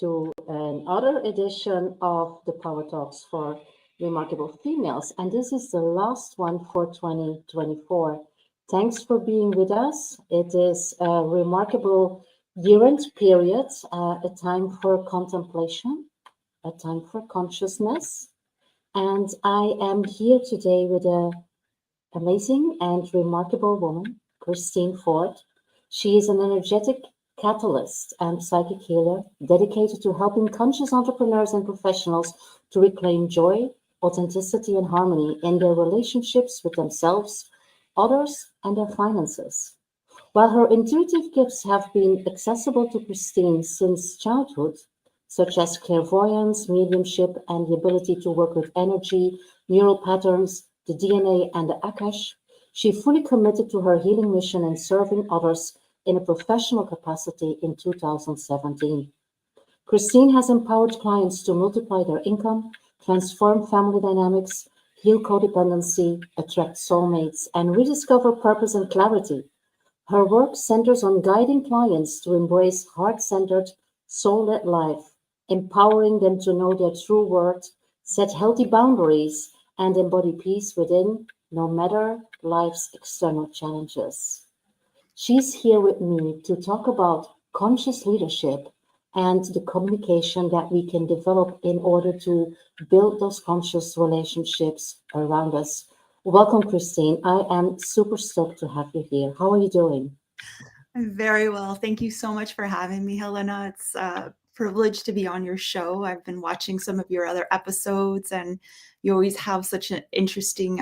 to another edition of the Power Talks for Remarkable Females. And this is the last one for 2024. Thanks for being with us. It is a remarkable year-end period, a time for contemplation, a time for consciousness. And I am here today with an amazing and remarkable woman, Christine Forde. She is an energetic catalyst and psychic healer dedicated to helping conscious entrepreneurs and professionals to reclaim joy, authenticity, and harmony in their relationships with themselves, others, and their finances. While her intuitive gifts have been accessible to Christine since childhood, such as clairvoyance, mediumship, and the ability to work with energy, neural patterns, the DNA, and the Akash, she fully committed to her healing mission and serving others in a professional capacity in 2017. Christine has empowered clients to multiply their income, transform family dynamics, heal codependency, attract soulmates, and rediscover purpose and clarity. Her work centers on guiding clients to embrace heart-centered, soul-led life, empowering them to know their true worth, set healthy boundaries, and embody peace within, no matter life's external challenges. She's here with me to talk about conscious leadership and the communication that we can develop in order to build those conscious relationships around us. Welcome, Christine. I am super stoked to have you here. How are you doing? I'm very well. Thank you so much for having me, Helena. It's a privilege to be on your show. I've been watching some of your other episodes, and you always have such an interesting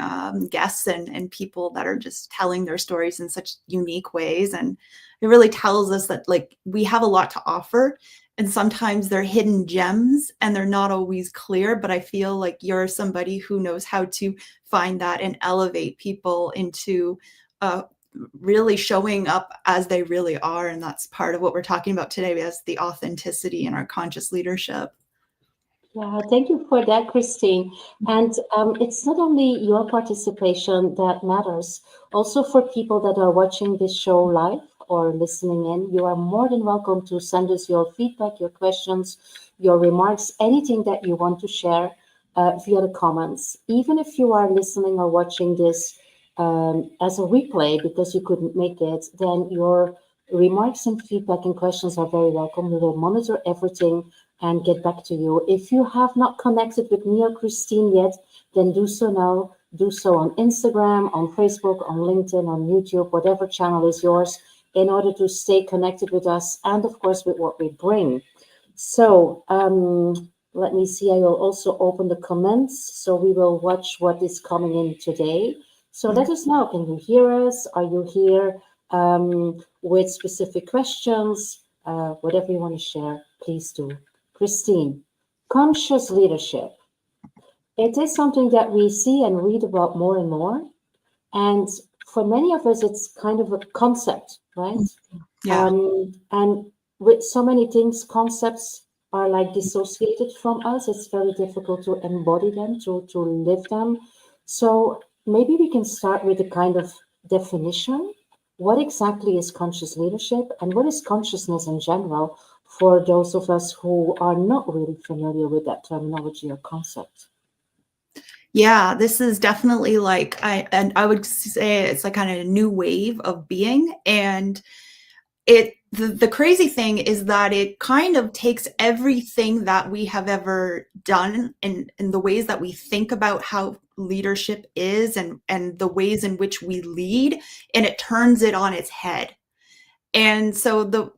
guests and people that are just telling their stories in such unique ways. And it really tells us that like we have a lot to offer, and sometimes they're hidden gems and they're not always clear. But I feel like you're somebody who knows how to find that and elevate people into really showing up as they really are. And that's part of what we're talking about today, as the authenticity in our conscious leadership. Yeah, thank you for that, Christine. And it's not only your participation that matters, also for people that are watching this show live or listening in, you are more than welcome to send us your feedback, your questions, your remarks, anything that you want to share via the comments. Even if you are listening or watching this as a replay because you couldn't make it, then your remarks and feedback and questions are very welcome. We will monitor everything and get back to you. If you have not connected with me or Christine yet, then do so now. Do so on Instagram, on Facebook, on LinkedIn, on YouTube, whatever channel is yours, in order to stay connected with us and, of course, with what we bring. So let me see. I will also open the comments. So we will watch what is coming in today. So let us know. Can you hear us? Are you here with specific questions? Whatever you want to share, please do. Christine, conscious leadership. It is something that we see and read about more and more. And for many of us, it's kind of a concept, right? Yeah. And with so many things, concepts are like dissociated from us. It's very difficult to embody them, to live them. So maybe we can start with a kind of definition. What exactly is conscious leadership, and what is consciousness in general for those of us who are not really familiar with that terminology or concept? Yeah, this is definitely like I would say it's like kind of a new wave of being. And the crazy thing is that it kind of takes everything that we have ever done in the ways that we think about how leadership is and the ways in which we lead, and it turns it on its head. And so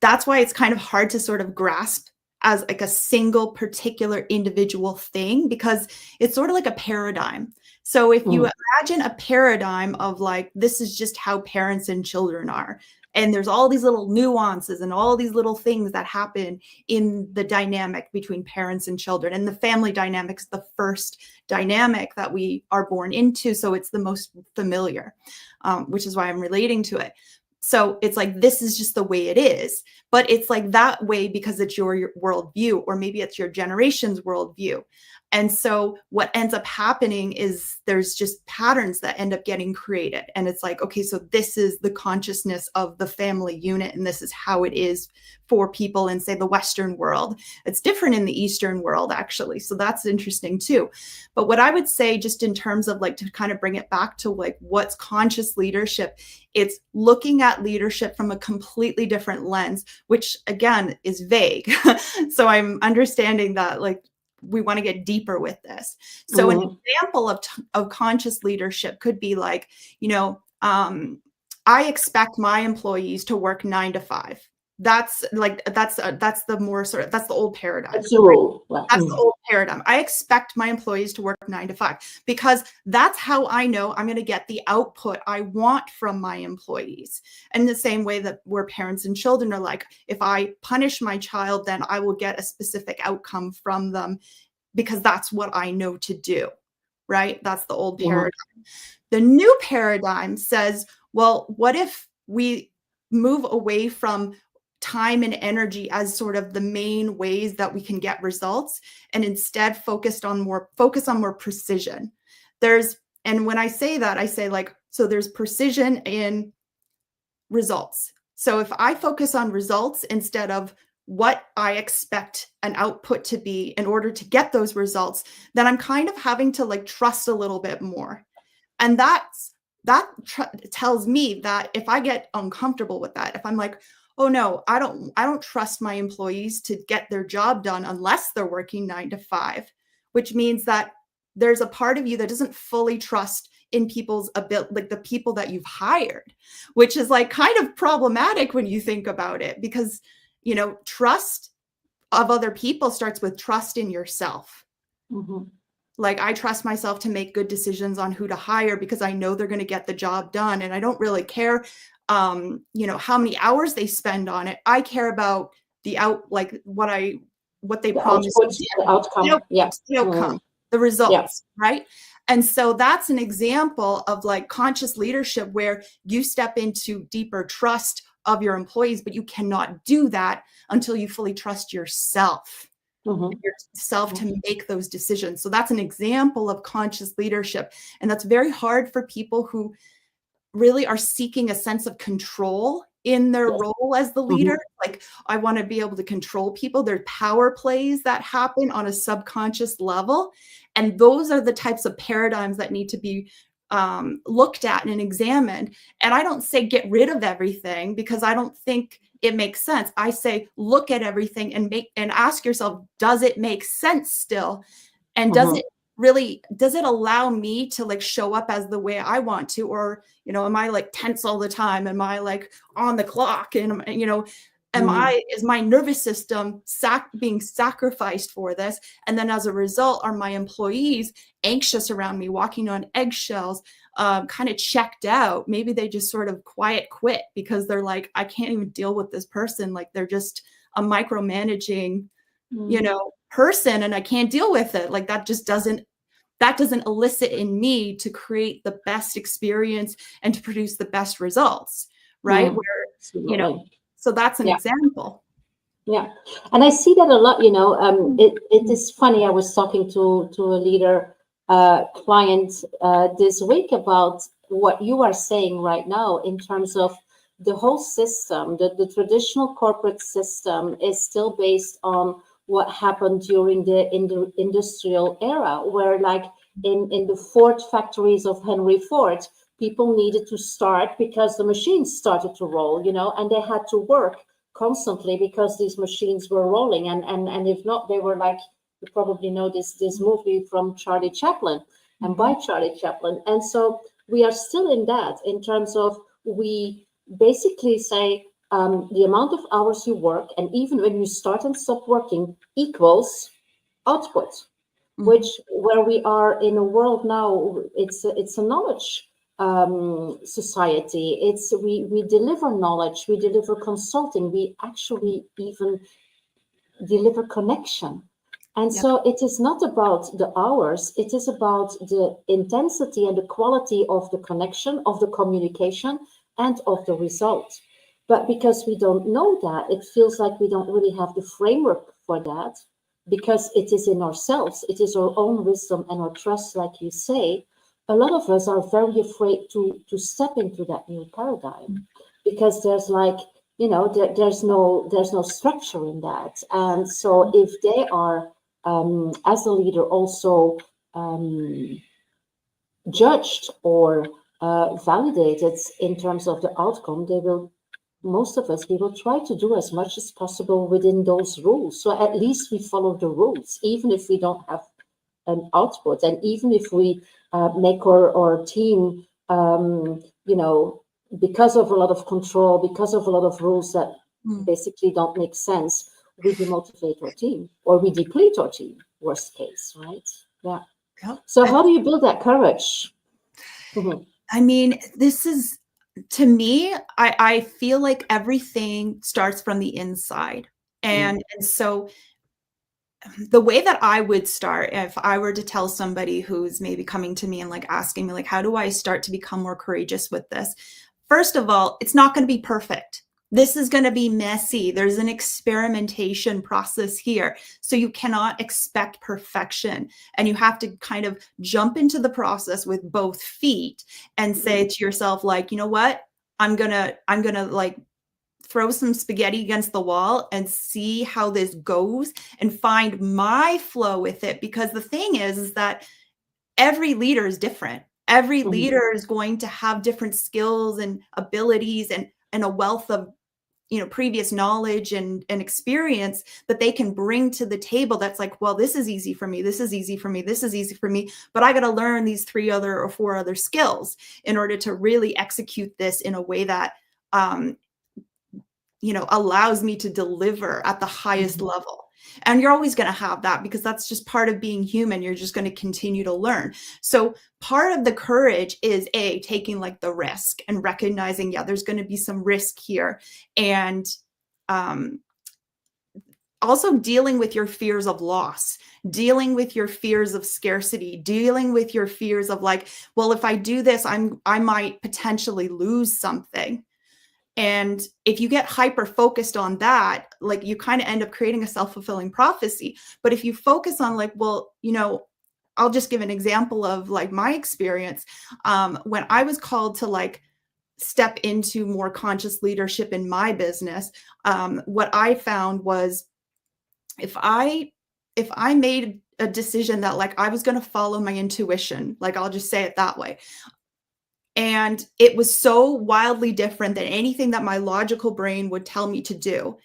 that's why it's kind of hard to sort of grasp as like a single particular individual thing, because it's sort of like a paradigm. So if you imagine a paradigm of like, this is just how parents and children are, and there's all these little nuances and all these little things that happen in the dynamic between parents and children, and the family dynamic's the first dynamic that we are born into. So it's the most familiar, which is why I'm relating to it. So it's like, this is just the way it is, but it's like that way because it's your worldview, or maybe it's your generation's worldview. And so what ends up happening is there's just patterns that end up getting created. And it's like, okay, so this is the consciousness of the family unit, and this is how it is for people in, say, the Western world. It's different in the Eastern world, actually. So that's interesting too. But what I would say, just in terms of like, to kind of bring it back to like what's conscious leadership, it's looking at leadership from a completely different lens, which again is vague. So I'm understanding that like we want to get deeper with this. So an example of conscious leadership could be like, I expect my employees to work 9 to 5. That's the more sort of, that's the old paradigm. That's the rule. Right? That's the old paradigm. I expect my employees to work 9 to 5 because that's how I know I'm going to get the output I want from my employees. And the same way that where parents and children are like, if I punish my child, then I will get a specific outcome from them because that's what I know to do. Right? That's the old paradigm. The new paradigm says, well, what if we move away from time and energy as sort of the main ways that we can get results, and instead focus on more precision. And when I say that, I say like, so there's precision in results. So if I focus on results instead of what I expect an output to be in order to get those results, then I'm kind of having to like trust a little bit more. And that tells me that if I get uncomfortable with that, if I'm like, oh no, I don't trust my employees to get their job done unless they're working 9 to 5, which means that there's a part of you that doesn't fully trust in people's ability, like the people that you've hired, which is like kind of problematic when you think about it, because, trust of other people starts with trust in yourself. Like I trust myself to make good decisions on who to hire because I know they're going to get the job done. And I don't really care how many hours they spend on it. I care about what they promise. The outcome. The outcome, the results, right? And so that's an example of like conscious leadership where you step into deeper trust of your employees, but you cannot do that until you fully trust yourself. Yourself to make those decisions. So that's an example of conscious leadership. And that's very hard for people who really are seeking a sense of control in their role as the leader. Like, I want to be able to control people. There's power plays that happen on a subconscious level. And those are the types of paradigms that need to be looked at and examined. And I don't say get rid of everything because I don't think it makes sense. I say look at everything and ask yourself, does it make sense still? And does it allow me to like show up as the way I want to? Or, am I like tense all the time? Am I like on the clock? And, is my nervous system being sacrificed for this? And then as a result, are my employees anxious around me, walking on eggshells, kind of checked out? Maybe they just sort of quiet quit because they're like, I can't even deal with this person. Like they're just a micromanaging, person, and I can't deal with it. Like that doesn't elicit in me to create the best experience and to produce the best results, right? So that's an example. Yeah. And I see that a lot, it is funny. I was talking to a leader client this week about what you are saying right now in terms of the whole system. The traditional corporate system is still based on what happened during the industrial era, where like in the Ford factories of Henry Ford, people needed to start because the machines started to roll, and they had to work constantly because these machines were rolling. And if not, they were like, you probably know this movie from Charlie Chaplin and by Charlie Chaplin. And so we are still in that in terms of we basically say the amount of hours you work, and even when you start and stop working, equals output, where we are in a world now, it's a knowledge society. We deliver knowledge, we deliver consulting, we actually even deliver connection. And so it is not about the hours, it is about the intensity and the quality of the connection, of the communication, and of the result. But because we don't know that, it feels like we don't really have the framework for that. because it is in ourselves, it is our own wisdom and our trust, like you say. A lot of us are very afraid to step into that new paradigm because there's like, there's no structure in that. And so if they are, as a leader, also um, judged or validated in terms of the outcome, they will, most of us, we will try to do as much as possible within those rules. So at least we follow the rules, even if we don't have an output, and even if we make our team, because of a lot of control, because of a lot of rules that basically don't make sense, we demotivate our team or we deplete our team, worst case, right? Yeah. Yep. So how do you build that courage? Mhm. I mean, this is, to me, I feel like everything starts from the inside. And so the way that I would start, if I were to tell somebody who's maybe coming to me and like asking me, like, how do I start to become more courageous with this? First of all, it's not going to be perfect. This is going to be messy. There's an experimentation process here. So you cannot expect perfection. And you have to kind of jump into the process with both feet and say to yourself, like, you know what? I'm gonna like throw some spaghetti against the wall and see how this goes and find my flow with it. Because the thing is that every leader is different. Every leader is going to have different skills and abilities and a wealth of previous knowledge and experience that they can bring to the table. That's like, well, this is easy for me. This is easy for me. This is easy for me. But I got to learn these 3 other or 4 other skills in order to really execute this in a way that allows me to deliver at the highest level. And you're always going to have that because that's just part of being human. You're just going to continue to learn. So part of the courage is taking like the risk and recognizing, yeah, there's going to be some risk here. And also dealing with your fears of loss, dealing with your fears of scarcity, dealing with your fears of like, well, if I do this, I might potentially lose something. And if you get hyper focused on that, like you kind of end up creating a self-fulfilling prophecy. But if you focus on like, well, I'll just give an example of like my experience. When I was called to like step into more conscious leadership in my business, what I found was if I made a decision that like I was going to follow my intuition, like I'll just say it that way, and it was so wildly different than anything that my logical brain would tell me to do.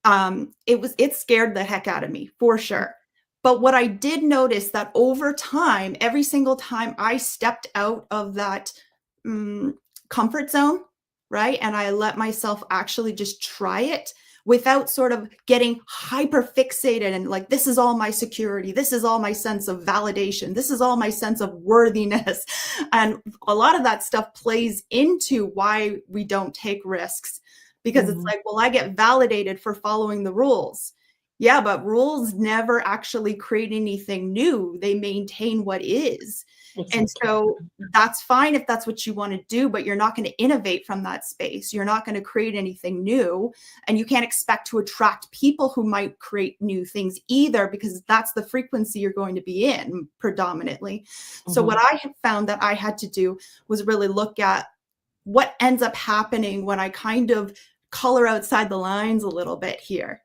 It scared the heck out of me for sure. But what I did notice that over time, every single time I stepped out of that comfort zone, right? And I let myself actually just try it without sort of getting hyper fixated and like, this is all my security. This is all my sense of validation. This is all my sense of worthiness. And a lot of that stuff plays into why we don't take risks, because it's like, well, I get validated for following the rules. Yeah, but rules never actually create anything new. They maintain what is. Exactly. And so that's fine if that's what you want to do, but you're not going to innovate from that space. You're not going to create anything new. And you can't expect to attract people who might create new things either, because that's the frequency you're going to be in predominantly. So what I have found that I had to do was really look at what ends up happening when I kind of color outside the lines a little bit here.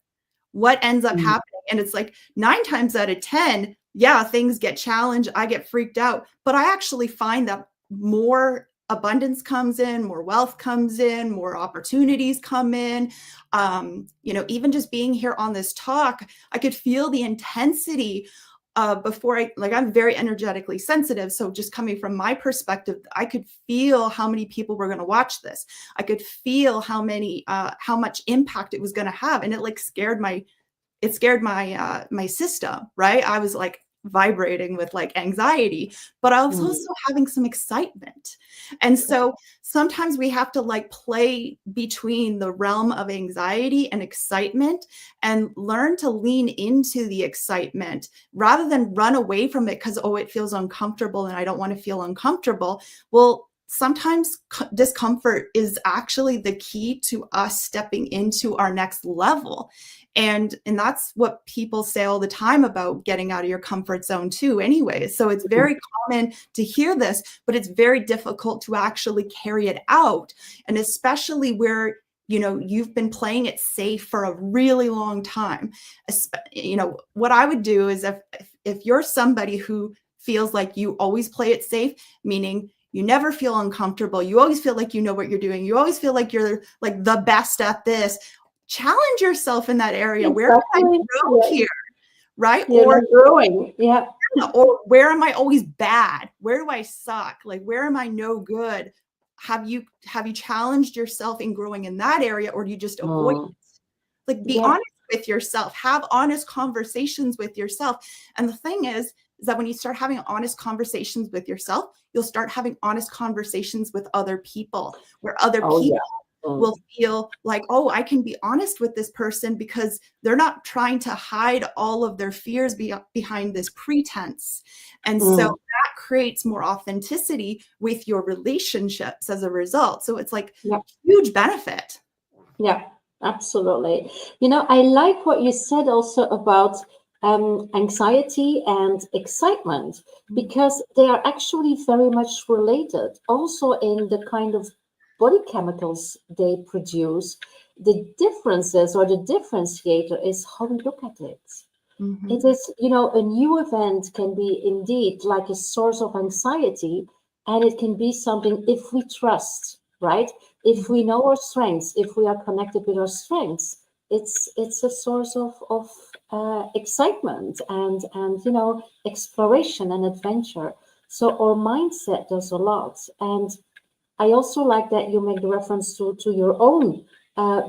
What ends up happening? And it's like 9 times out of 10, yeah, things get challenged. I get freaked out, but I actually find that more abundance comes in, more wealth comes in, more opportunities come in. Even just being here on this talk, I could feel the intensity before I'm very energetically sensitive. So just coming from my perspective, I could feel how many people were going to watch this. I could feel how much impact it was going to have. And it scared my system, right? I was like vibrating with like anxiety, but I was also having some excitement. And so sometimes we have to like play between the realm of anxiety and excitement and learn to lean into the excitement rather than run away from it because, oh, it feels uncomfortable and I don't want to feel uncomfortable. Well, sometimes discomfort is actually the key to us stepping into our next level. And that's what people say all the time about getting out of your comfort zone too, anyway. So it's very common to hear this, but it's very difficult to actually carry it out. And especially where, you know, you've been playing it safe for a really long time. You know, what I would do is if you're somebody who feels like you always play it safe, meaning you never feel uncomfortable, you always feel like you know what you're doing, you always feel like you're like the best at this, challenge yourself in that area. Exactly. Where can I grow here? Right? You're growing. Yeah. Or where am I always bad? Where do I suck? Like, where am I no good? Have you challenged yourself in growing in that area, or do you just avoid it? Like, be honest with yourself, have honest conversations with yourself. And the thing is that when you start having honest conversations with yourself, you'll start having honest conversations with other people, where other people will feel like, oh, I can be honest with this person because they're not trying to hide all of their fears behind this pretense. And so that creates more authenticity with your relationships as a result. So it's like huge benefit. Yeah, absolutely. You know, I like what you said also about anxiety and excitement, because they are actually very much related also in the kind of body chemicals they produce. The differences or the differentiator is how we look at it. It is, you know, a new event can be indeed like a source of anxiety, and it can be something if we trust, right? If we know our strengths, if we are connected with our strengths, it's a source of excitement and you know, exploration and adventure. So our mindset does a lot. And I also like that you make the reference to your own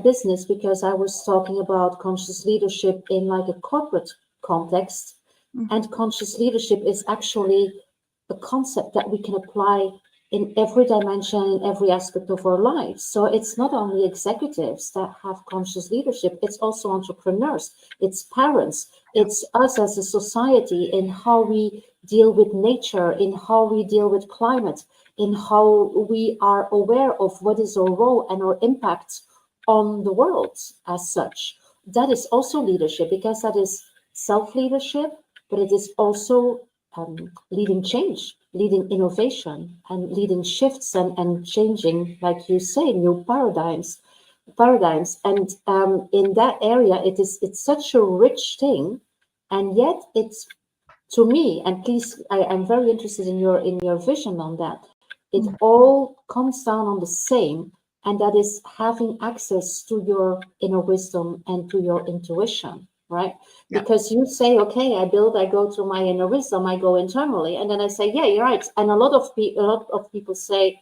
business, because I was talking about conscious leadership in like a corporate context. And conscious leadership is actually a concept that we can apply in every dimension, in every aspect of our lives. So it's not only executives that have conscious leadership, it's also entrepreneurs, it's parents, it's us as a society, in how we deal with nature, in how we deal with climate, in how we are aware of what is our role and our impact on the world as such. That is also leadership, because that is self-leadership, but it is also leading change, leading innovation, and leading shifts and changing, like you say, new paradigms. And in that area, it's such a rich thing, and yet it's, to me, and please, I'm very interested in your vision on that. It all comes down on the same, and that is having access to your inner wisdom and to your intuition, right? Because you say, okay, I go through my inner wisdom, I go internally, and then I say, yeah, you're right. And a lot of people say,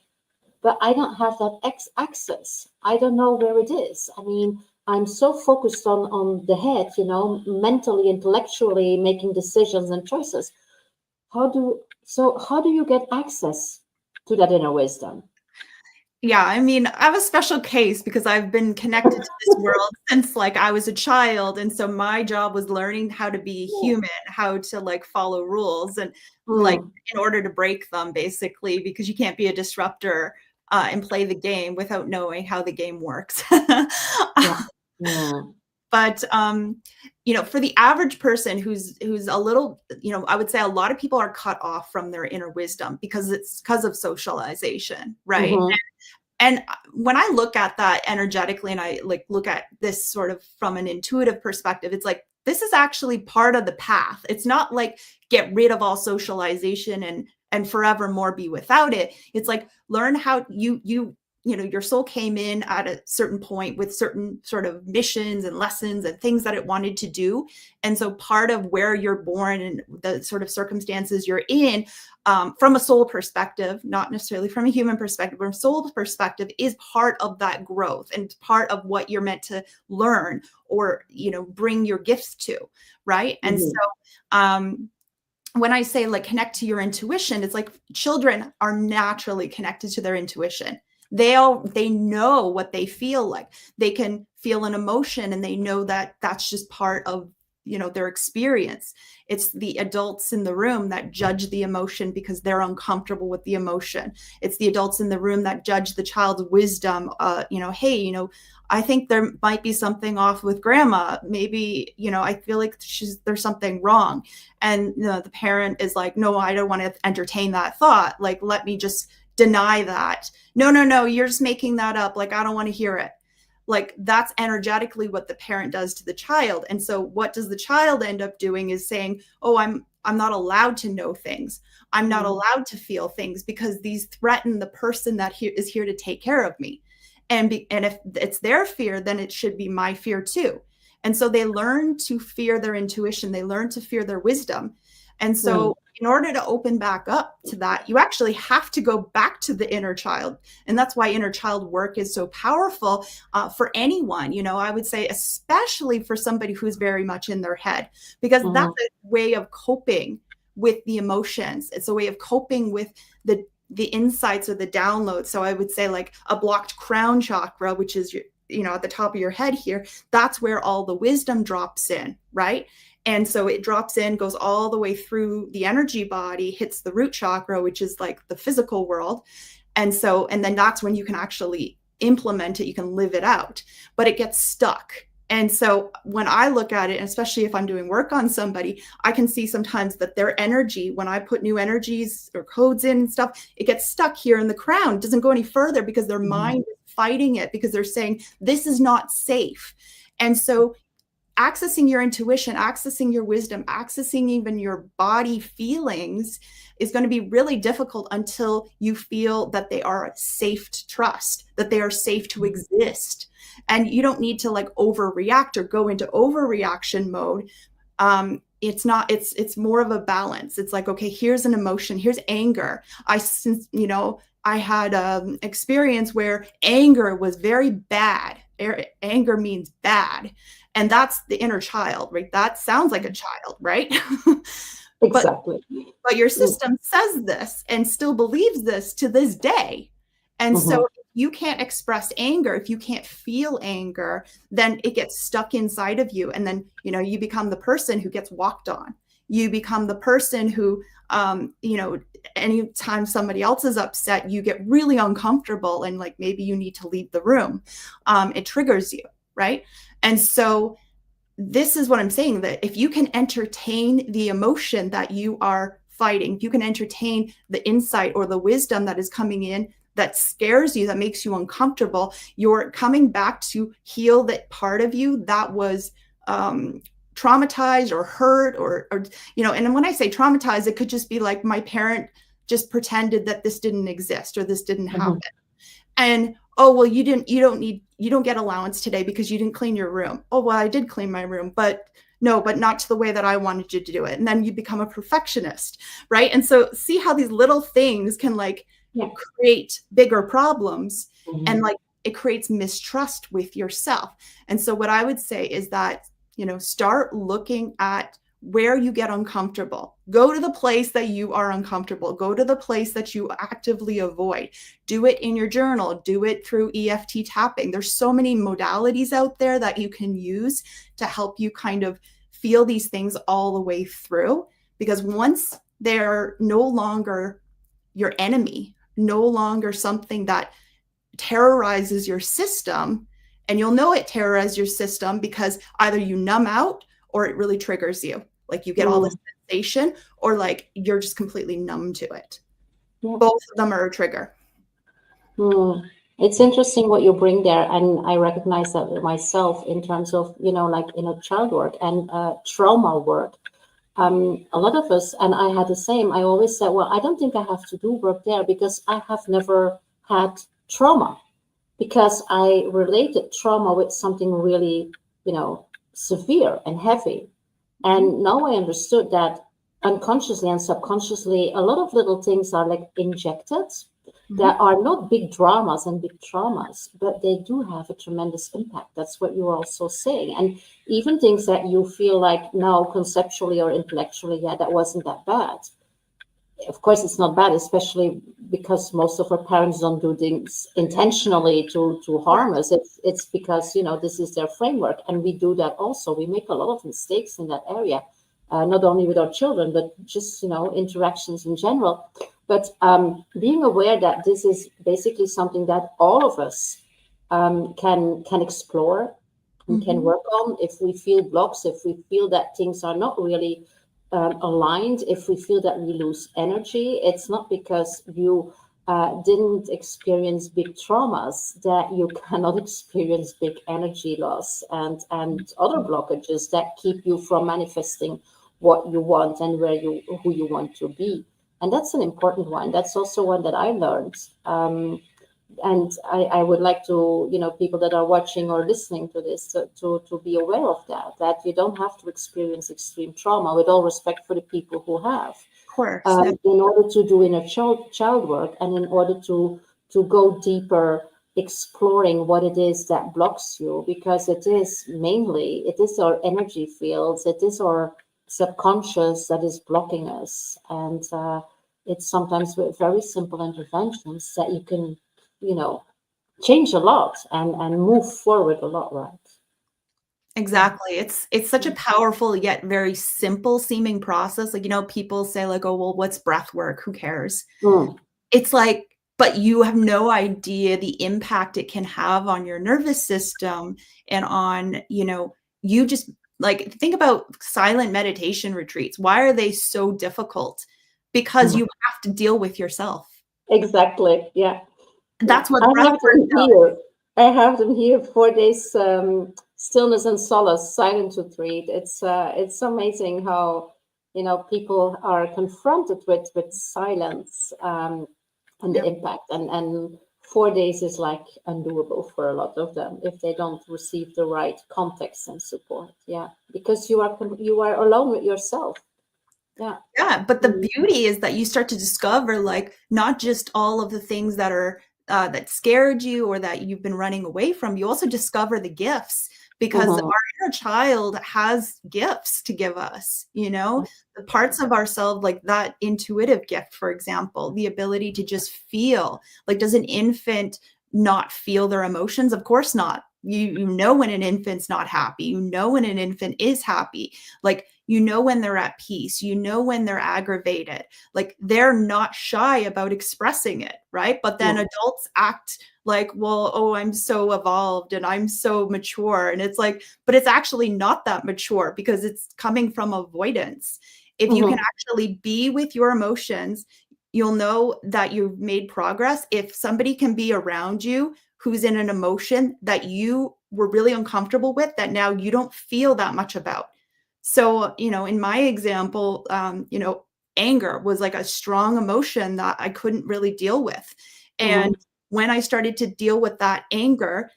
but I don't have that access. I don't know where it is. I mean, I'm so focused on the head, you know, mentally, intellectually making decisions and choices. How do you get access to that inner wisdom? Yeah, I mean, I have a special case because I've been connected to this world since like I was a child. And so my job was learning how to be human, how to like follow rules and like in order to break them, basically, because you can't be a disruptor and play the game without knowing how the game works. But you know, for the average person who's a little, you know, I would say a lot of people are cut off from their inner wisdom because of socialization, right? And when I look at that energetically and I like look at this sort of from an intuitive perspective, it's like, this is actually part of the path. It's not like get rid of all socialization and forevermore be without it. It's like, learn how you know, your soul came in at a certain point with certain sort of missions and lessons and things that it wanted to do. And so part of where you're born and the sort of circumstances you're in, from a soul perspective, not necessarily from a human perspective, but from a soul perspective, is part of that growth and part of what you're meant to learn or, you know, bring your gifts to, right? And so when I say like connect to your intuition, it's like children are naturally connected to their intuition. They know what they feel like. They can feel an emotion and they know that that's just part of their experience. It's the adults in the room that judge the emotion because they're uncomfortable with the emotion. It's the adults in the room that judge the child's wisdom. Hey, I think there might be something off with grandma. Maybe, I feel like there's something wrong. And the parent is like, no, I don't want to entertain that thought. Like, let me just deny that. No, you're just making that up. Like, I don't want to hear it. Like, that's energetically what the parent does to the child. And so what does the child end up doing is saying, oh, I'm not allowed to know things. I'm not allowed to feel things because these threaten the person that is here to take care of me. And if it's their fear, then it should be my fear too. And so they learn to fear their intuition. They learn to fear their wisdom. And so in order to open back up to that, you actually have to go back to the inner child. And that's why inner child work is so powerful for anyone. I would say, especially for somebody who's very much in their head, because that's a way of coping with the emotions. It's a way of coping with the insights or the downloads. So I would say like a blocked crown chakra, which is at the top of your head here, that's where all the wisdom drops in, right? And so it drops in, goes all the way through the energy body, hits the root chakra, which is like the physical world. And then that's when you can actually implement it, you can live it out, but it gets stuck. And so when I look at it, and especially if I'm doing work on somebody, I can see sometimes that their energy, when I put new energies or codes in and stuff, it gets stuck here in the crown. It doesn't go any further because their mind is fighting it, because they're saying, this is not safe. And so accessing your intuition, accessing your wisdom, accessing even your body feelings is going to be really difficult until you feel that they are safe to trust, that they are safe to exist. And you don't need to like overreact or go into overreaction mode. It's more of a balance. It's like, okay, here's an emotion, here's anger. I had experience where anger was very bad. Anger means bad. And that's the inner child, right? That sounds like a child, right? Exactly. But your system says this and still believes this to this day. And so if you can't express anger, if you can't feel anger, then it gets stuck inside of you. And then, you become the person who gets walked on. You become the person who, anytime somebody else is upset, you get really uncomfortable and like maybe you need to leave the room. It triggers you, right? And so this is what I'm saying, that if you can entertain the emotion that you are fighting, if you can entertain the insight or the wisdom that is coming in that scares you, that makes you uncomfortable, you're coming back to heal that part of you that was traumatized or hurt or and when I say traumatized, it could just be like my parent just pretended that this didn't exist or this didn't happen. And oh, well, you don't get allowance today because you didn't clean your room. Oh, well, I did clean my room, but not to the way that I wanted you to do it. And then you become a perfectionist, right? And so see how these little things can create bigger problems, and like it creates mistrust with yourself. And so what I would say is that, start looking at where you get uncomfortable. Go to the place that you are uncomfortable. Go to the place that you actively avoid. Do it in your journal. Do it through EFT tapping. There's so many modalities out there that you can use to help you kind of feel these things all the way through. Because once they're no longer your enemy, no longer something that terrorizes your system, and you'll know it terrorizes your system because either you numb out or it really triggers you. Like you get all this sensation, or like you're just completely numb to it. Both of them are a trigger. It's interesting what you bring there. And I recognize that myself in terms of, like inner child work and trauma work. A lot of us, and I had the same, I always said, well, I don't think I have to do work there because I have never had trauma, because I related trauma with something really, severe and heavy. And now I understood that unconsciously and subconsciously, a lot of little things are like injected. That are not big dramas and big traumas, but they do have a tremendous impact. That's what you were also saying. And even things that you feel like now conceptually or intellectually, that wasn't that bad. of course, it's not bad, especially because most of our parents don't do things intentionally to harm us. It's because, this is their framework, and we do that also. We make a lot of mistakes in that area, not only with our children, but just, interactions in general. But being aware that this is basically something that all of us can explore and can work on. If we feel blocks, if we feel that things are not really aligned, if we feel that we lose energy, it's not because you didn't experience big traumas that you cannot experience big energy loss and other blockages that keep you from manifesting what you want and who you want to be. And that's an important one. That's also one that I learned. And I would like to, people that are watching or listening to this to be aware of that you don't have to experience extreme trauma, with all respect for the people who have, Of course. in order to do inner child work, and in order to go deeper, exploring what it is that blocks you, because it is our energy fields, it is our subconscious that is blocking us. And it's sometimes with very simple interventions that you can, change a lot and move forward a lot, right? Exactly. It's such a powerful yet very simple seeming process. Like, people say like, oh, well, what's breath work? Who cares? Mm. It's like, but you have no idea the impact it can have on your nervous system and on, you just like think about silent meditation retreats. Why are they so difficult? Because you have to deal with yourself. Exactly. Yeah. That's what I breath have work them does. here. I have them here. 4 days stillness and solace silent retreat. It's amazing how people are confronted with silence, and the Yep. impact, and 4 days is like undoable for a lot of them if they don't receive the right context and support. Yeah, because you are alone with yourself. Yeah. Yeah, but the beauty is that you start to discover like not just all of the things that are that scared you or that you've been running away from. You also discover the gifts because Mm-hmm. our inner child has gifts to give us, the parts of ourselves like that intuitive gift, for example, the ability to just feel. Like, does an infant not feel their emotions? Of course not. You know when an infant's not happy. You know when an infant is happy. Like, when they're at peace, when they're aggravated, like they're not shy about expressing it, right? But then adults act like, well, oh, I'm so evolved and I'm so mature. And it's like, but it's actually not that mature because it's coming from avoidance. If you can actually be with your emotions, you'll know that you've made progress. If somebody can be around you who's in an emotion that you were really uncomfortable with, that now you don't feel that much about. So, in my example, anger was like a strong emotion that I couldn't really deal with. And when I started to deal with that anger,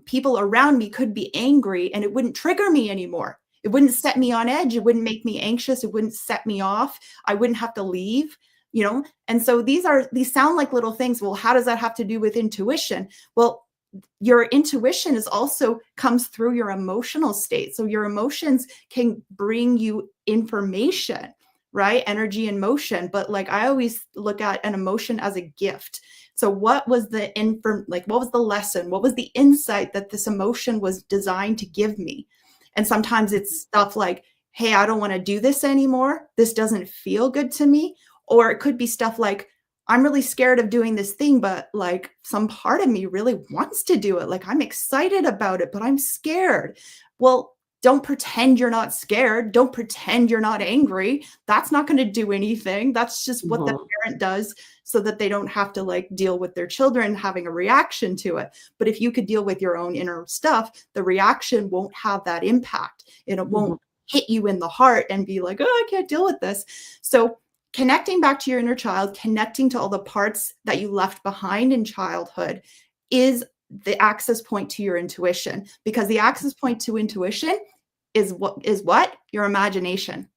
people around me could be angry and it wouldn't trigger me anymore. It wouldn't set me on edge. It wouldn't make me anxious. It wouldn't set me off. I wouldn't have to leave, And so these sound like little things. Well, how does that have to do with intuition? Well, your intuition is also comes through your emotional state. So your emotions can bring you information, right? Energy and motion. But like I always look at an emotion as a gift. So what was the what was the lesson? What was the insight that this emotion was designed to give me? And sometimes it's stuff like, hey, I don't want to do this anymore. This doesn't feel good to me. Or it could be stuff like, I'm really scared of doing this thing, but like some part of me really wants to do it. Like I'm excited about it, but I'm scared. Well, don't pretend you're not scared. Don't pretend you're not angry. That's not going to do anything. That's just what the parent does so that they don't have to like deal with their children having a reaction to it. But if you could deal with your own inner stuff, the reaction won't have that impact. It won't hit you in the heart and be like, oh, I can't deal with this. So connecting back to your inner child, connecting to all the parts that you left behind in childhood is the access point to your intuition, because the access point to intuition is what? Your imagination.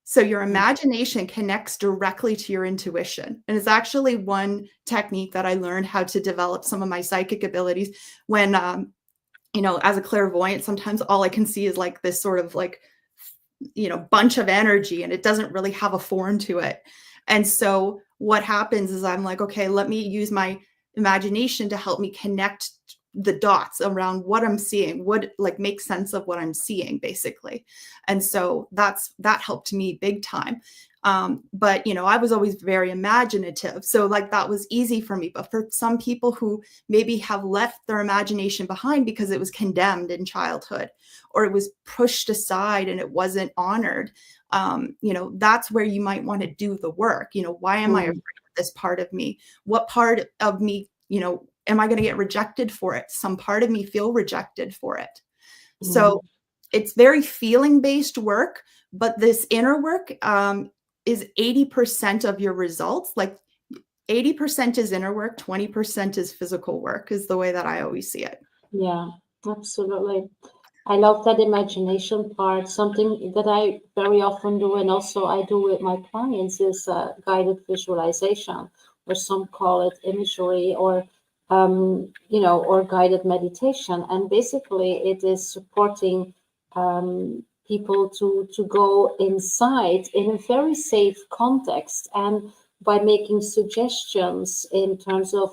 So your imagination connects directly to your intuition. And it's actually one technique that I learned how to develop some of my psychic abilities when, as a clairvoyant, sometimes all I can see is like this sort of like, bunch of energy and it doesn't really have a form to it. And so what happens is I'm like, okay, let me use my imagination to help me connect the dots around what I'm seeing, what like make sense of what I'm seeing basically. And so that helped me big time. But I was always very imaginative. So like that was easy for me. But for some people who maybe have left their imagination behind because it was condemned in childhood or it was pushed aside and it wasn't honored, that's where you might want to do the work. Why am I afraid of this part of me? What part of me, am I going to get rejected for it? Some part of me feel rejected for it. So it's very feeling based work, but this inner work is 80% of your results. Like 80% is inner work, 20% is physical work is the way that I always see it. Yeah, absolutely. I love that imagination part. Something that I very often do, and also I do with my clients, is guided visualization, or some call it imagery, or guided meditation. And basically, it is supporting people to go inside in a very safe context, and by making suggestions in terms of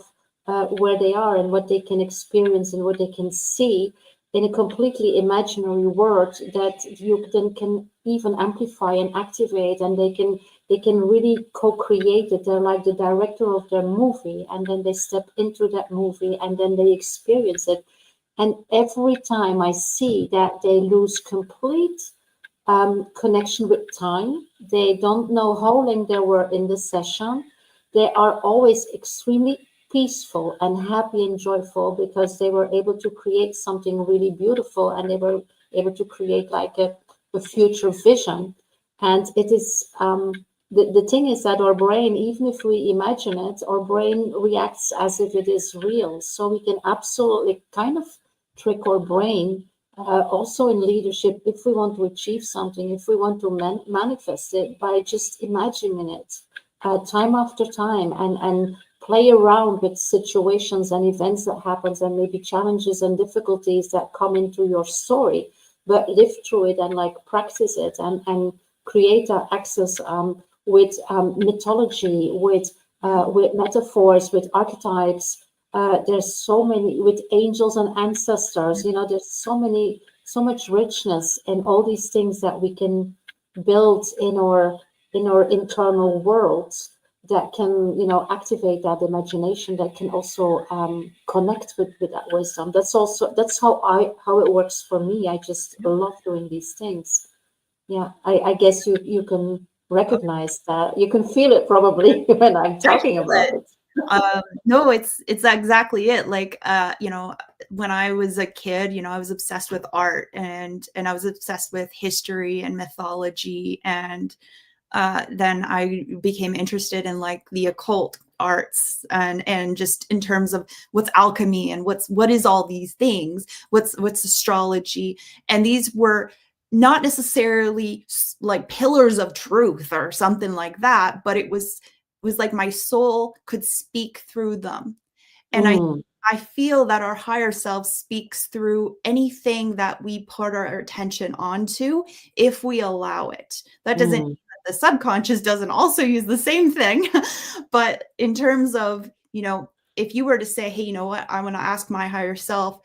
where they are and what they can experience and what they can see in a completely imaginary world that you then can even amplify and activate, and they can really co-create it. They're like the director of their movie, and then they step into that movie and then they experience it. And every time I see that they lose complete connection with time, they don't know how long they were in the session. They are always extremely peaceful and happy and joyful because they were able to create something really beautiful, and they were able to create like a future vision. And it is the thing is that our brain, even if we imagine it, our brain reacts as if it is real. So we can absolutely kind of trick our brain also in leadership, if we want to achieve something, if we want to manifest it, by just imagining it time after time, and play around with situations and events that happens, and maybe challenges and difficulties that come into your story, but live through it and like practice it, and create access with mythology, with metaphors, with archetypes. There's so many with angels and ancestors. There's so much richness in all these things that we can build in our internal worlds, that can activate that imagination, that can also connect with that wisdom. That's how it works for me. I just love doing these things. Yeah, I guess you can recognize that. You can feel it probably when I'm talking about it. No, it's exactly it. Like, when I was a kid, I was obsessed with art, and I was obsessed with history and mythology. And then I became interested in like the occult arts, and just in terms of what's alchemy and what is all these things, what's astrology. And these were not necessarily like pillars of truth or something like that, but it was like my soul could speak through them. And Mm, I feel that our higher self speaks through anything that we put our attention onto, if we allow it. That doesn't mean mm, that the subconscious doesn't also use the same thing. But in terms of, if you were to say, hey, you know what, I want to ask my higher self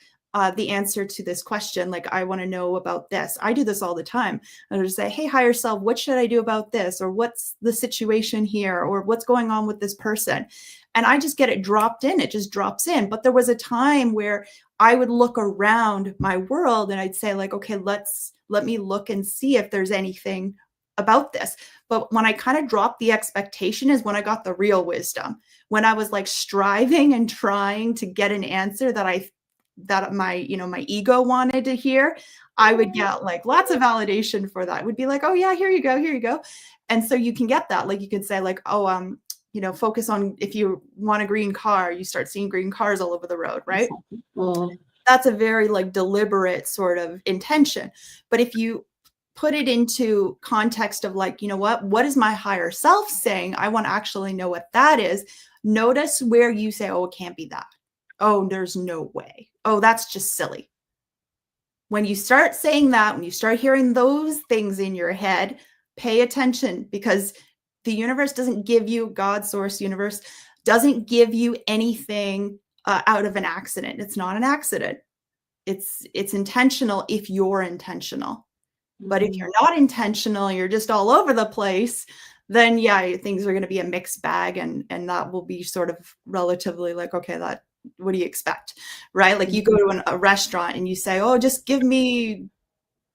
the answer to this question, like, I want to know about this. I do this all the time. I just say, hey, higher self, what should I do about this? Or what's the situation here? Or what's going on with this person? And I just get it dropped in. It just drops in. But there was a time where I would look around my world and I'd say, like, okay, let me look and see if there's anything about this. But when I kind of dropped the expectation is when I got the real wisdom. When I was like striving and trying to get an answer that my ego wanted to hear, I would get like lots of validation for that. It would be like, oh yeah, here you go. And so you can get that. Like you could say like, oh, focus on, if you want a green car, you start seeing green cars all over the road, right? exactly. Mm, That's a very like deliberate sort of intention. But if you put it into context of like, what is my higher self saying? I want to actually know what that is. Notice where you say, oh, it can't be that. Oh, there's no way. Oh, that's just silly. When you start saying that, when you start hearing those things in your head, pay attention, because The universe doesn't give you, God, source, universe doesn't give you anything out of an accident. It's not an accident. It's intentional if you're intentional. But if you're not intentional, you're just all over the place, then yeah, things are going to be a mixed bag, and that will be sort of relatively like, okay, that, what do you expect, right? Like you go to a restaurant and you say, oh, just give me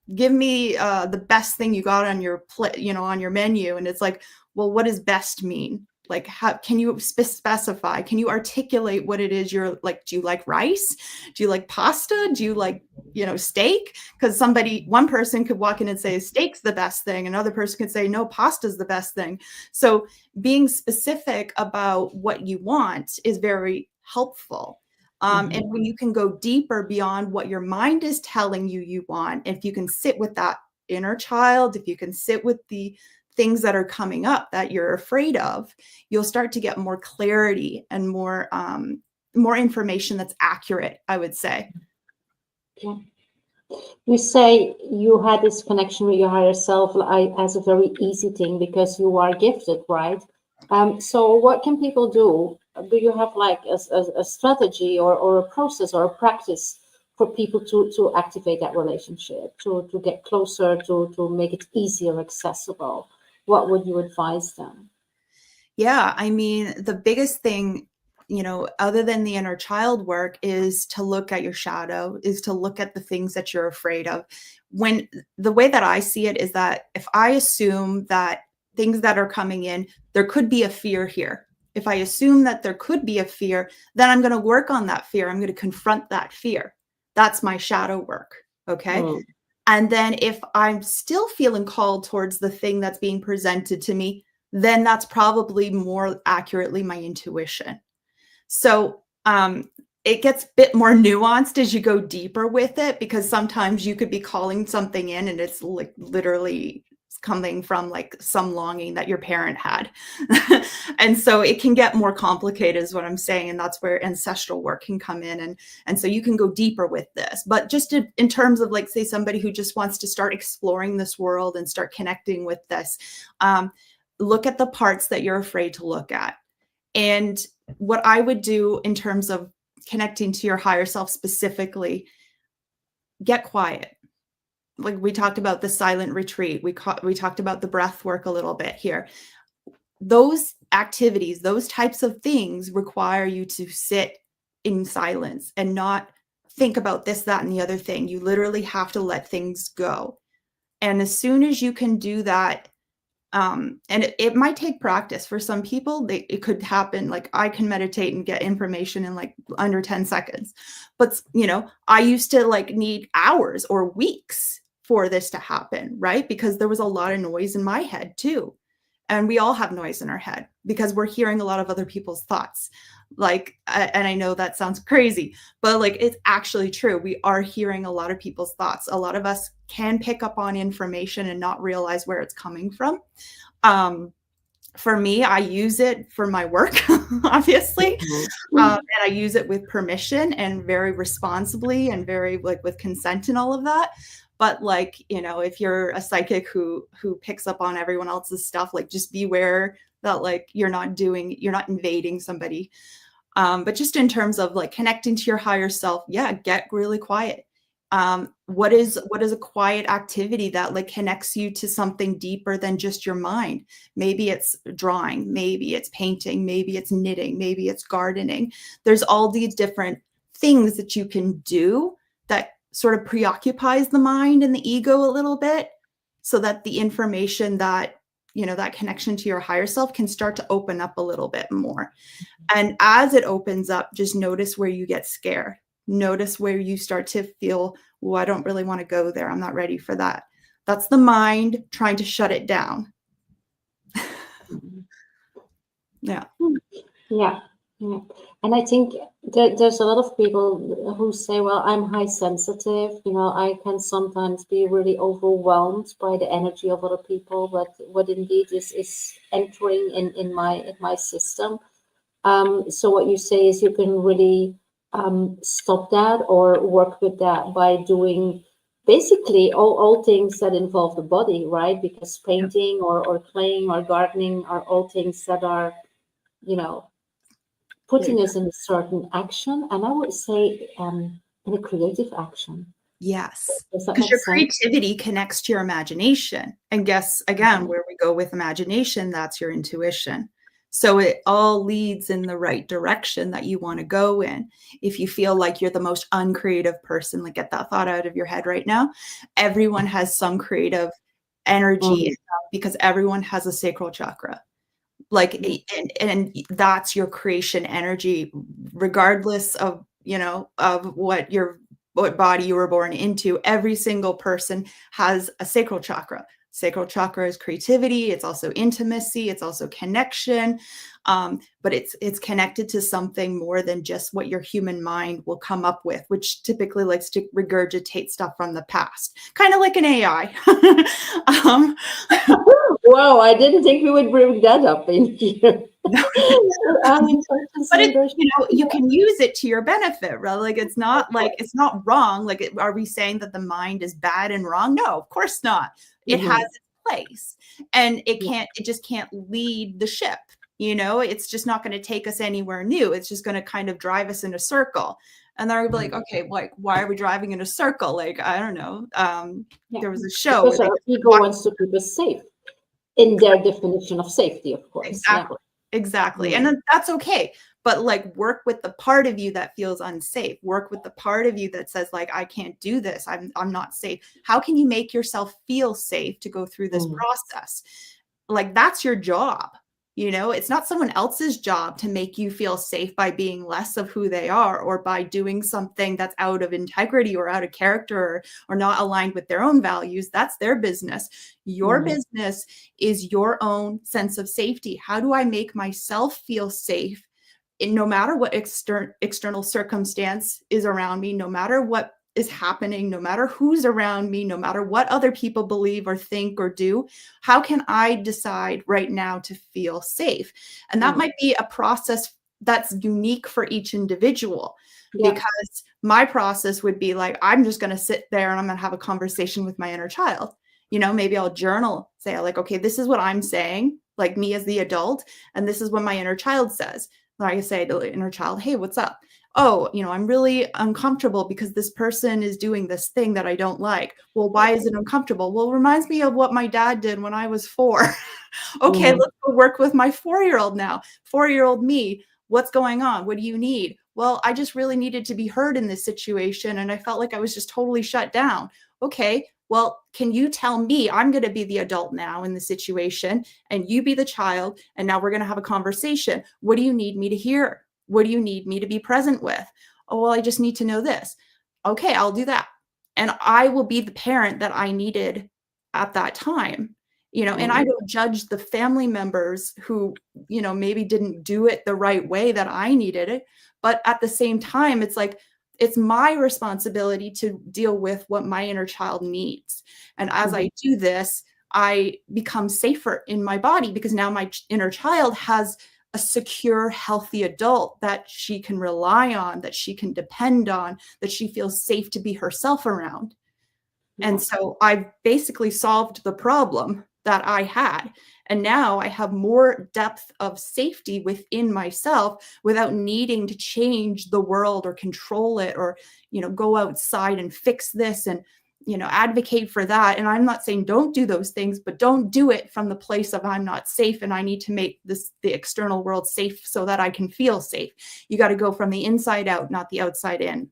the best thing you got on your plate, you know, on your menu. And it's like, well, what does best mean? Like, how can you specify? Can you articulate what it is you're like? Do you like rice? Do you like pasta? Do you like, you know, steak? Because one person could walk in and say steak's the best thing. Another person could say, no, pasta's the best thing. So being specific about what you want is very helpful. And when you can go deeper beyond what your mind is telling you you want, if you can sit with that inner child, if you can sit with the things that are coming up that you're afraid of, you'll start to get more clarity and more information that's accurate, I would say. Yeah. You say you had this connection with your higher self as a very easy thing because you are gifted, right? So what can people do? Do you have like a strategy or a process or a practice for people to activate that relationship, to get closer, to make it easier, accessible? What would you advise them? Yeah, I mean, the biggest thing, you know, other than the inner child work, is to look at your shadow, is to look at the things that you're afraid of. When the way that I see it is that if I assume that things that are coming in, there could be a fear here. If I assume that there could be a fear, then I'm going to work on that fear. I'm going to confront that fear. That's my shadow work. Okay. And then if I'm still feeling called towards the thing that's being presented to me, then that's probably more accurately my intuition. So it gets a bit more nuanced as you go deeper with it, because sometimes you could be calling something in and it's like literally coming from like some longing that your parent had. And so it can get more complicated is what I'm saying. And that's where ancestral work can come in. And so you can go deeper with this. But just in terms of like, say, somebody who just wants to start exploring this world and start connecting with this, look at the parts that you're afraid to look at. And what I would do in terms of connecting to your higher self specifically, get quiet. Like we talked about the silent retreat. We talked about the breath work a little bit here. Those activities, those types of things require you to sit in silence and not think about this, that, and the other thing. You literally have to let things go. And as soon as you can do that, and it might take practice. For some people, it could happen. Like I can meditate and get information in like under 10 seconds. But, you know, I used to like need hours or weeks for this to happen, right? Because there was a lot of noise in my head too. And we all have noise in our head because we're hearing a lot of other people's thoughts. Like, and I know that sounds crazy, but like, it's actually true. We are hearing a lot of people's thoughts. A lot of us can pick up on information and not realize where it's coming from. For me, I use it for my work, obviously. And I use it with permission and very responsibly and very like with consent and all of that. But like, you know, if you're a psychic who picks up on everyone else's stuff, like just beware that like you're not invading somebody. But just in terms of like connecting to your higher self, yeah, get really quiet. What is a quiet activity that like connects you to something deeper than just your mind? Maybe it's drawing, maybe it's painting, maybe it's knitting, maybe it's gardening. There's all these different things that you can do that sort of preoccupies the mind and the ego a little bit, so that the information that, you know, that connection to your higher self can start to open up a little bit more. And as it opens up, just notice where you get scared. Notice where you start to feel, oh, I don't really want to go there. I'm not ready for that. That's the mind trying to shut it down. Yeah. Yeah. Yeah. And I think there's a lot of people who say, well, I'm high sensitive, you know, I can sometimes be really overwhelmed by the energy of other people, but what indeed is entering in my system. So what you say is you can really stop that or work with that by doing basically all things that involve the body, right? Because painting or playing or gardening are all things that are, you know, Yeah. putting us in a certain action. And I would say in a creative action. Yes, Does that because make your sense? creativity connects to your imagination. And guess again, Mhm. where we go with imagination, that's your intuition. So it all leads in the right direction that you want to go in. If you feel like you're the most uncreative person, like get that thought out of your head right now. Everyone has some creative energy in Mhm. them because everyone has a sacral chakra. Like Yeah. and that's your creation energy, regardless of of what body you were born into. Every single person has a sacral chakra. Sacral chakra is creativity, it's also intimacy, it's also connection, but it's connected to something more than just what your human mind will come up with, which typically likes to regurgitate stuff from the past, kind of like an AI. um, Wow, I didn't think we would bring that up in here. no, Such but it's, consideration. you can use it to your benefit, right? Like it's not wrong. Like are we saying that the mind is bad and wrong? No, of course not. It has Mhm. its place, and Yeah. it just can't lead the ship. It's just not going to take us anywhere new. It's just going to kind of drive us in a circle. And they're like, okay, like why are we driving in a circle? Like, I don't know. Yeah. There was a show where Because they our ego watch. wants to keep us safe in their definition of safety, of course. Yeah. Exactly. Exactly. And Mm. then that's okay. But like work with the part of you that feels unsafe. Work with the part of you that says like I can't do this. I'm not safe. How can you make yourself feel safe to go through this Mm. process? Like that's your job. It's not someone else's job to make you feel safe by being less of who they are or by doing something that's out of integrity or out of character or not aligned with their own values. That's their business. Your Mhm. business is your own sense of safety. How do I make myself feel safe no matter what external circumstance is around me, no matter what is happening, no matter who's around me, no matter what other people believe or think or do? How can I decide right now to feel safe? And that Mm. might be a process that's unique for each individual, Yeah. because my process would be like, I'm just going to sit there and I'm going to have a conversation with my inner child. Maybe I'll journal, say like, okay, this is what I'm saying, like me as the adult, and this is what my inner child says. Like I say to the inner child, hey, what's up? Oh, I'm really uncomfortable because this person is doing this thing that I don't like. Well, why is it uncomfortable? Well, it reminds me of what my dad did when I was 4. Okay, Mhm. let's go work with my 4-year-old now. 4-year-old me, what's going on? What do you need? Well, I just really needed to be heard in this situation, and I felt like I was just totally shut down. Okay, well, can you tell me? I'm going to be the adult now in the situation, and you be the child, and now we're going to have a conversation. What do you need me to hear? What do you need me to be present with? Oh, well, I just need to know this. Okay, I'll do that. And I will be the parent that I needed at that time. And I Mm. don't judge the family members who, maybe didn't do it the right way that I needed it. But at the same time, it's like, it's my responsibility to deal with what my inner child needs. And as Mhm. I do this, I become safer in my body because now my inner child has a secure, healthy adult that she can rely on, that she can depend on, that she feels safe to be herself around. Yeah. And so I basically solved the problem that I had. And now I have more depth of safety within myself without needing to change the world or control it or, go outside and fix this and, advocate for that. And I'm not saying don't do those things, but don't do it from the place of I'm not safe and I need to make the external world safe so that I can feel safe. You got to go from the inside out, not the outside in.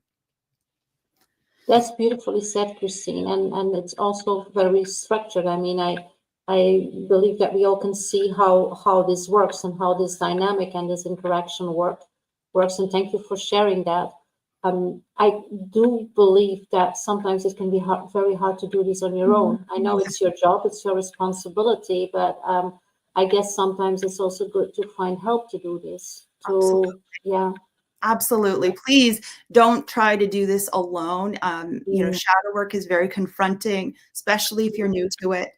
That's beautifully said, Christine, and it's also very structured. I mean, I believe that we all can see how this works and how this dynamic and this interaction works. And thank you for sharing that. I do believe that sometimes it can be very hard to do this on your Mhm. own. I know it's your job, it's your responsibility, but I guess sometimes it's also good to find help to do this. Absolutely. Yeah. Absolutely. Please don't try to do this alone. Mm. Shadow work is very confronting, especially if you're new to it.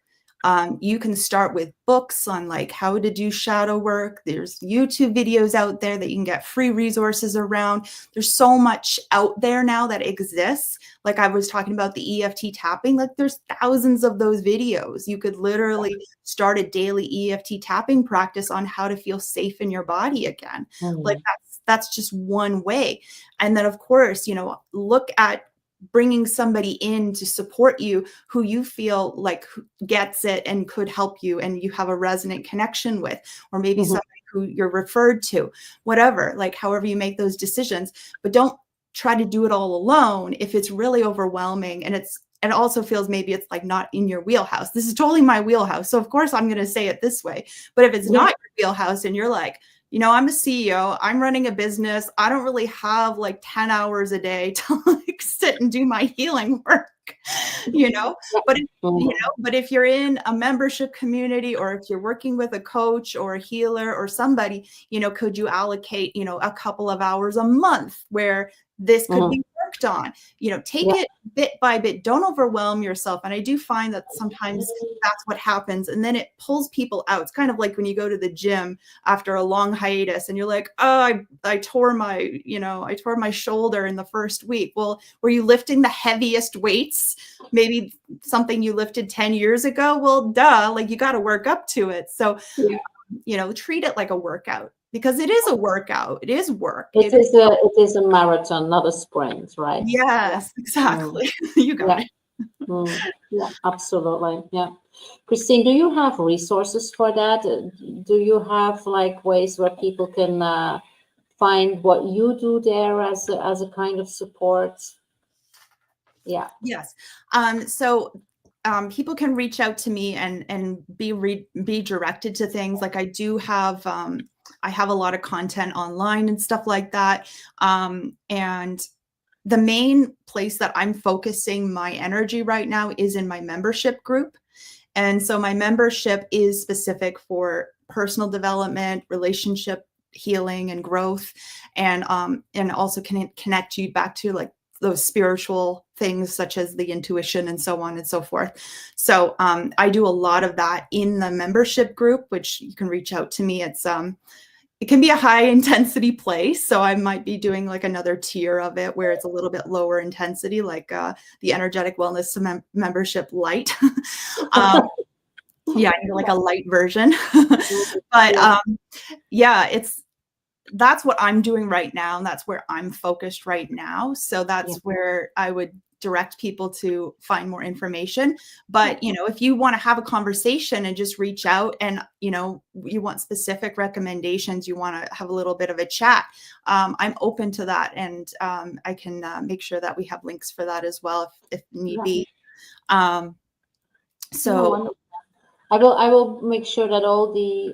You can start with books on like how to do shadow work. There's YouTube videos out there that you can get free resources around. There's so much out there now that exists. Like I was talking about the EFT tapping, like there's thousands of those videos. You could literally start a daily EFT tapping practice on how to feel safe in your body again. Like that's just one way. And then of course, you know, look at bringing somebody in to support you who you feel like gets it and could help you and you have a resonant connection with, or maybe somebody who you're referred to, whatever, like however you make those decisions. But don't try to do it all alone if it's really overwhelming and it also feels maybe it's like not in your wheelhouse. This is totally my wheelhouse, so of course I'm going to say it this way. But if it's not your wheelhouse and you're like, you know, I'm a CEO, I'm running a business, I don't really have like 10 hours a day to like sit and do my healing work, you know. But if, you know, but if you're in a membership community, or if you're working with a coach or a healer or somebody, you know, could you allocate, you know, a couple of hours a month where this could be worked on? You know, take it bit by bit. Don't overwhelm yourself. And I do find that sometimes that's what happens. And then it pulls people out. It's kind of like when you go to the gym after a long hiatus and you're like, oh, I tore my, you know, I tore my shoulder in the first week. Well, were you lifting the heaviest weights? Maybe something you lifted 10 years ago? Well, duh, like you got to work up to it. So, you know, treat it like a workout, because it is a workout. It is work. It is a marathon, not a sprint, right? Yes, exactly. You got it. Yeah, absolutely. Yeah. Christine, do you have resources for that? Do you have like ways where people can find what you do there as a kind of support? Yeah. Yes. So people can reach out to me and be directed to things. Like I do have I have a lot of content online and stuff like that. And the main place that I'm focusing my energy right now is in my membership group. And so my membership is specific for personal development, relationship healing and growth, and also can connect you back to like those spiritual things such as the intuition and so on and so forth. So I do a lot of that in the membership group, which you can reach out to me. It can be a high intensity place. So I might be doing like another tier of it where it's a little bit lower intensity, like the energetic wellness membership light. Yeah, like a light version. But yeah, that's what I'm doing right now. And that's where I'm focused right now. So that's where I would direct people to find more information. But, you know, if you want to have a conversation and just reach out and, you know, you want specific recommendations, you want to have a little bit of a chat, I'm open to that. And I can make sure that we have links for that as well if need be. So I will make sure that all the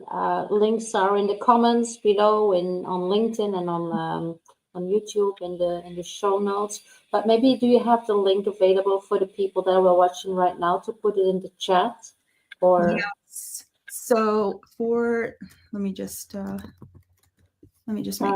links are in the comments below on LinkedIn and on YouTube in the show notes. But maybe do you have the link available for the people that are watching right now to put it in the chat? Or yes. So let me just make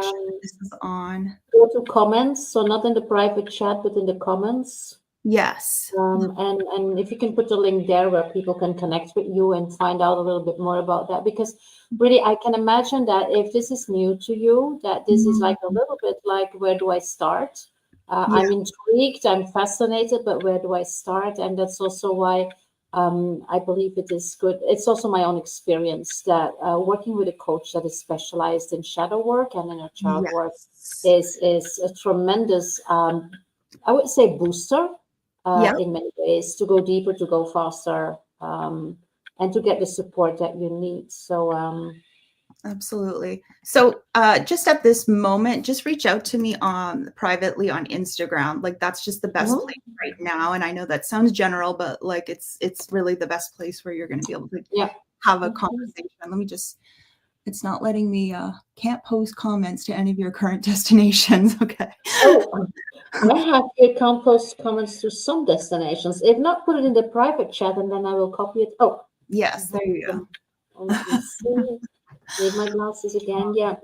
sure this is on. Go to comments. So not in the private chat, but in the comments. Yes. And if you can put a link there where people can connect with you and find out a little bit more about that, because really I can imagine that if this is new to you, that this is like a little bit like, where do I start? I'm intrigued, I'm fascinated, but where do I start? And that's also why I believe it is good. It's also my own experience that working with a coach that is specialized in shadow work and inner child work is a tremendous, I would say, booster. In many ways, to go deeper, to go faster, and to get the support that you need. So absolutely. So just at this moment, just reach out to me privately on Instagram. Like that's just the best place right now. And I know that sounds general, but like it's really the best place where you're going to be able to have a conversation. Let me just, it's not letting me, can't post comments to any of your current destinations. Okay. Oh, I have your compost comments to some destinations. If not, put it in the private chat and then I will copy it. Oh, yes, there you go. Let me see. Need my glasses again. Yeah.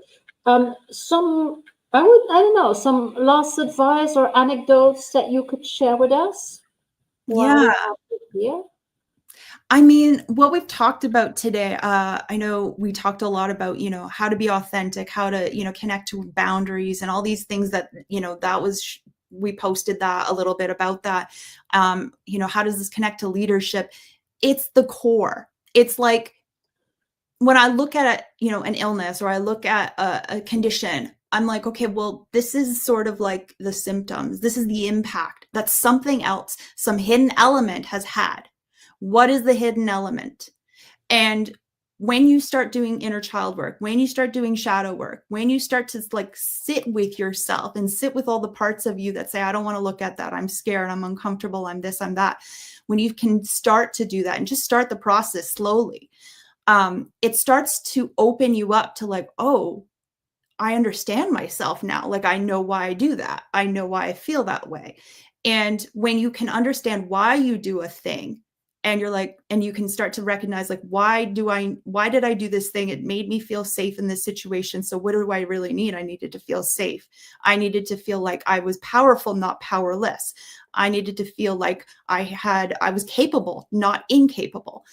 Some, I don't know, some last advice or anecdotes that you could share with us? Yeah. Yeah. I mean, what we've talked about today, I know we talked a lot about, how to be authentic, how to, connect to boundaries and all these things that, that was, we posted that a little bit about that. How does this connect to leadership? It's the core. It's like when I look at, an illness or I look at a condition, I'm like, okay, well, this is sort of like the symptoms. This is the impact that something else, some hidden element has had. What is the hidden element? And when you start doing inner child work, when you start doing shadow work, when you start to like sit with yourself and sit with all the parts of you that say, I don't want to look at that. I'm scared. I'm uncomfortable. I'm this, I'm that. When you can start to do that and just start the process slowly, it starts to open you up to like, oh, I understand myself now. Like, I know why I do that. I know why I feel that way. And when you can understand why you do a thing, and you're like, and you can start to recognize, like, why did I do this thing? It made me feel safe in this situation. So what do I really need? I needed to feel safe. I needed to feel like I was powerful, not powerless. I needed to feel like I was capable, not incapable.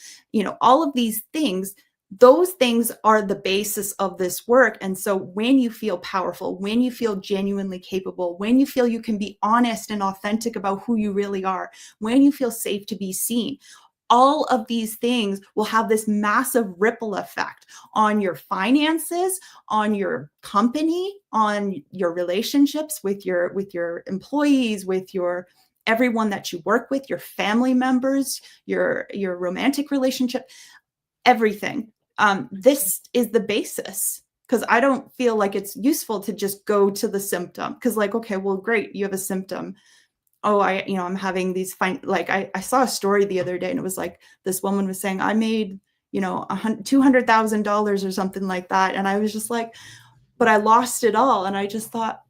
All of these things, those things are the basis of this work. And so when you feel powerful, when you feel genuinely capable, when you feel you can be honest and authentic about who you really are, when you feel safe to be seen, all of these things will have this massive ripple effect on your finances, on your company, on your relationships with your employees, with your everyone that you work with, your family members, your romantic relationship, everything. This is the basis, because I don't feel like it's useful to just go to the symptom, because like, okay, well, great, you have a symptom. Oh, I'm having these like I saw a story the other day, and it was like this woman was saying, I made, $200,000 or something like that. And I was just like, but I lost it all. And I just thought,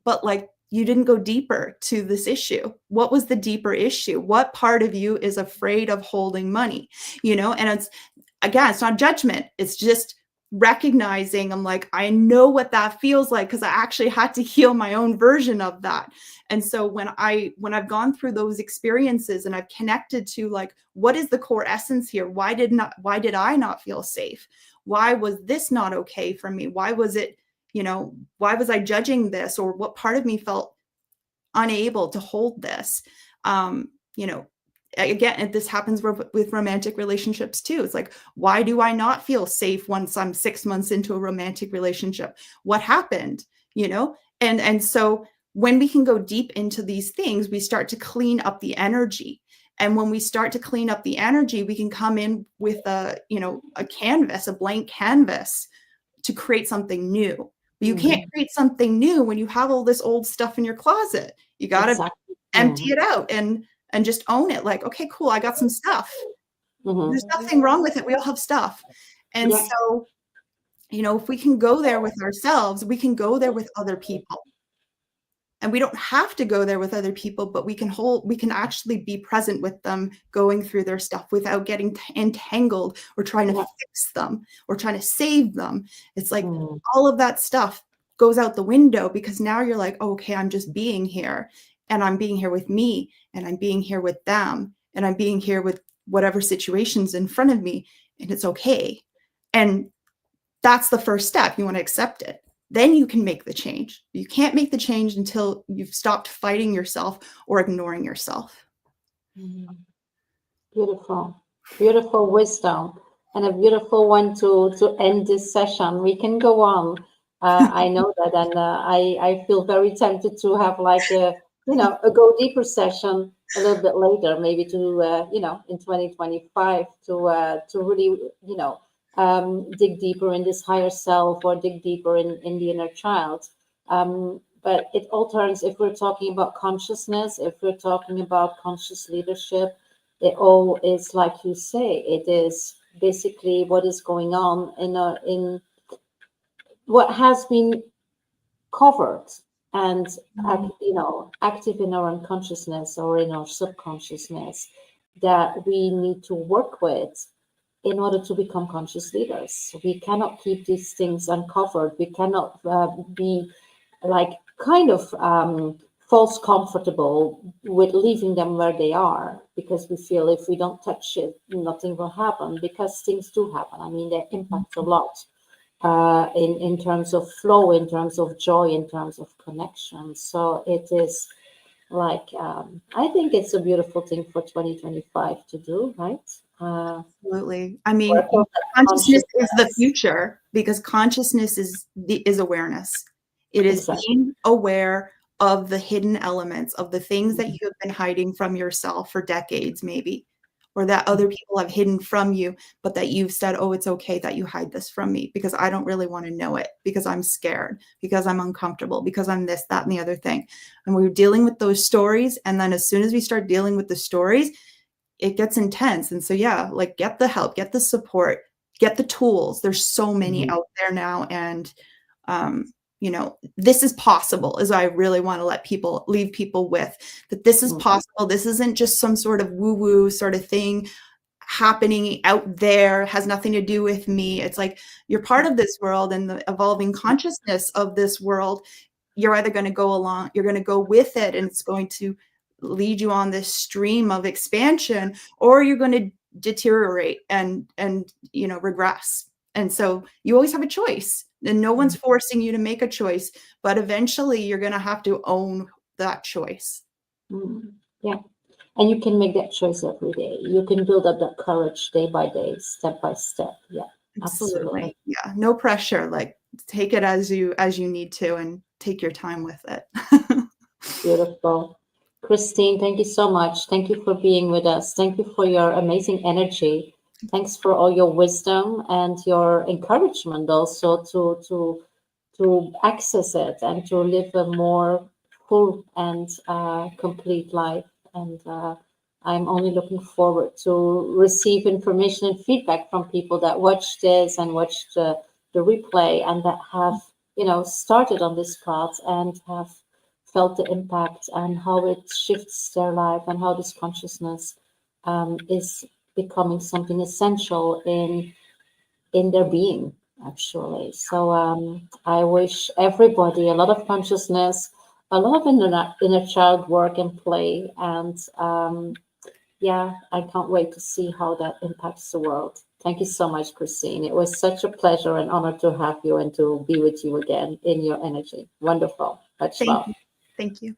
but like, you didn't go deeper to this issue. What was the deeper issue? What part of you is afraid of holding money? And it's not judgment. It's just recognizing, I'm like, I know what that feels like, because I actually had to heal my own version of that. And so when I've gone through those experiences and I've connected to like, what is the core essence here? Why did I not feel safe? Why was this not okay for me? Why was it, why was I judging this? Or what part of me felt unable to hold this? You know, Again, this happens with romantic relationships too. It's like, why do I not feel safe once I'm 6 months into a romantic relationship? What happened? And so when we can go deep into these things, we start to clean up the energy. And when we start to clean up the energy, we can come in with a canvas, a blank canvas, to create something new. But you can't create something new when you have all this old stuff in your closet. You got to Exactly. empty it out and just own it. Like, okay, cool, I got some stuff. Mm-hmm. There's nothing wrong with it. We all have stuff. And Yeah. so, if we can go there with ourselves, we can go there with other people. And we don't have to go there with other people, but we can actually be present with them going through their stuff without getting entangled or trying to fix them or trying to save them. It's like all of that stuff goes out the window, because now you're like, oh, okay, I'm just being here, and I'm being here with me, and I'm being here with them, and I'm being here with whatever situation's in front of me, and it's okay. And that's the first step. You want to accept it. Then you can make the change. You can't make the change until you've stopped fighting yourself or ignoring yourself. Beautiful, beautiful wisdom, and a beautiful one to end this session. We can go on. I know that, and I feel very tempted to have like a go deeper session a little bit later, maybe to in 2025 to really dig deeper in this higher self, or dig deeper in the inner child. But it all turns, if we're talking about consciousness, if we're talking about conscious leadership, it all is like you say. It is basically what is going on in what has been covered and active in our unconsciousness or in our subconsciousness, that we need to work with in order to become conscious leaders. We cannot keep these things uncovered. We cannot be like kind of false comfortable with leaving them where they are, because we feel if we don't touch it, nothing will happen, because things do happen. I mean, they impact a lot in terms of flow, in terms of joy, in terms of connection. So it is like, I think it's a beautiful thing for 2025 to do, right? Absolutely. I mean, Work on that consciousness is the consciousness. future because consciousness is awareness. It is Exactly. being aware of the hidden elements of the things that Mhm. you have been hiding from yourself for decades, maybe, or that other people have hidden from you, but that you've said, oh, it's okay that you hide this from me because I don't really want to know it because I'm scared, because I'm uncomfortable, because I'm this, that, and the other thing. And we're dealing with those stories. And then as soon as we start dealing with the stories, it gets intense. And so, yeah, like get the help, get the support, get the tools. There's so many Mhm. out there now. And, this is possible is I really want to leave people with that. This is Mhm. possible. This isn't just some sort of woo woo sort of thing happening out there, has nothing to do with me. It's like you're part of this world and the evolving consciousness of this world. You're either going to go along, you're going to go with it, and it's going to lead you on this stream of expansion, or you're going to deteriorate and regress. And so you always have a choice, and no one's forcing you to make a choice, but eventually you're going to have to own that choice. Mhm. Yeah. And you can make that choice every day. You can build up that courage day by day, step by step. Yeah, absolutely. Absolutely. Yeah. No pressure. Like take it as you need to and take your time with it. Beautiful. Christine, thank you so much. Thank you for being with us. Thank you for your amazing energy. Thanks for all your wisdom and your encouragement also to access it and to live a more full and complete life. And I'm only looking forward to receive information and feedback from people that watch this and watch the replay and that have, started on this path and have felt the impact and how it shifts their life and how this consciousness is becoming something essential in their being, actually. So I wish everybody a lot of consciousness, a lot of inner child work and play. And yeah, I can't wait to see how that impacts the world. Thank you so much, Christine. It was such a pleasure and honor to have you and to be with you again in your energy. Wonderful. Much Thank love. you. Thank you.